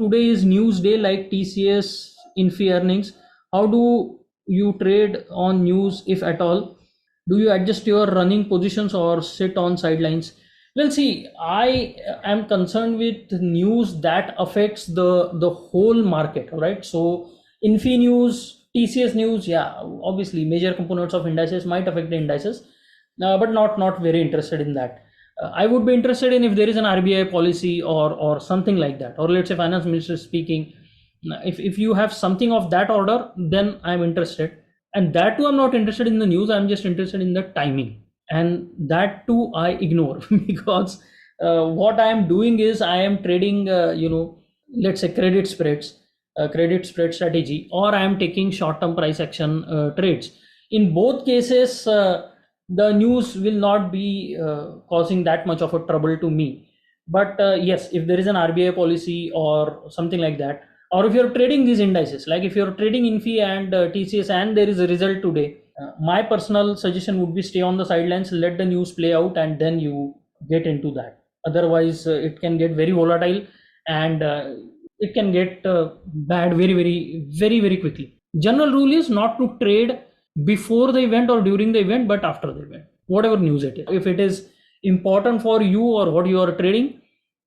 today is news day like TCS, Infi earnings. How do you trade on news, if at all? Do you adjust your running positions or sit on sidelines? Well, see, I am concerned with news that affects the whole market. All right, so Infi news, TCS news, yeah, obviously major components of indices might affect the indices, but not very interested in that. I would be interested in if there is an RBI policy or something like that, or let's say finance minister speaking. If you have something of that order, then I'm interested. And that too, I'm not interested in the news. I'm just interested in the timing, and that too I ignore because what I am doing is I am trading, let's say credit spread strategy, or I am taking short-term price action trades. In both cases, the news will not be causing that much of a trouble to me. But yes, if there is an RBI policy or something like that, or if you're trading these indices, like if you're trading Infi and TCS and there is a result today, my personal suggestion would be stay on the sidelines, let the news play out, and then you get into that. Otherwise, it can get very volatile, and it can get bad very quickly. General rule is not to trade before the event or during the event, but after the event, whatever news it is. If it is important for you or what you are trading,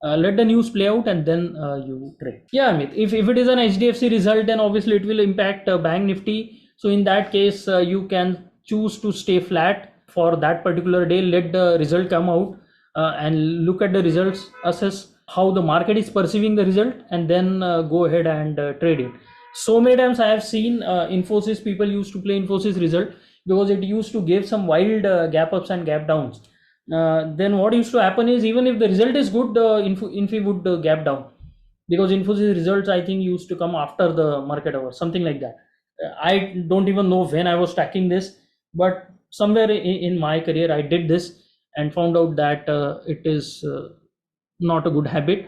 let the news play out and then you trade. Yeah, Amit, if it is an HDFC result, then obviously it will impact Bank Nifty. So in that case, you can choose to stay flat for that particular day, let the result come out, and look at the results, assess how the market is perceiving the result, and then go ahead and trade it. So many times I have seen Infosys, people used to play Infosys result because it used to give some wild gap ups and gap downs. Then what used to happen is, even if the result is good, Infi would gap down, because Infosys results, I think, used to come after the market hour, something like that. I don't even know when I was tracking this, but somewhere in my career I did this and found out that it is not a good habit.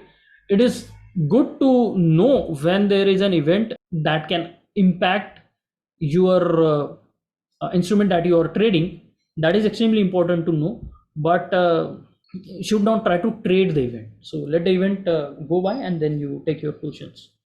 It is good to know when there is an event that can impact your instrument that you are trading. That is extremely important to know, but should not try to trade the event. So let the event go by and then you take your positions.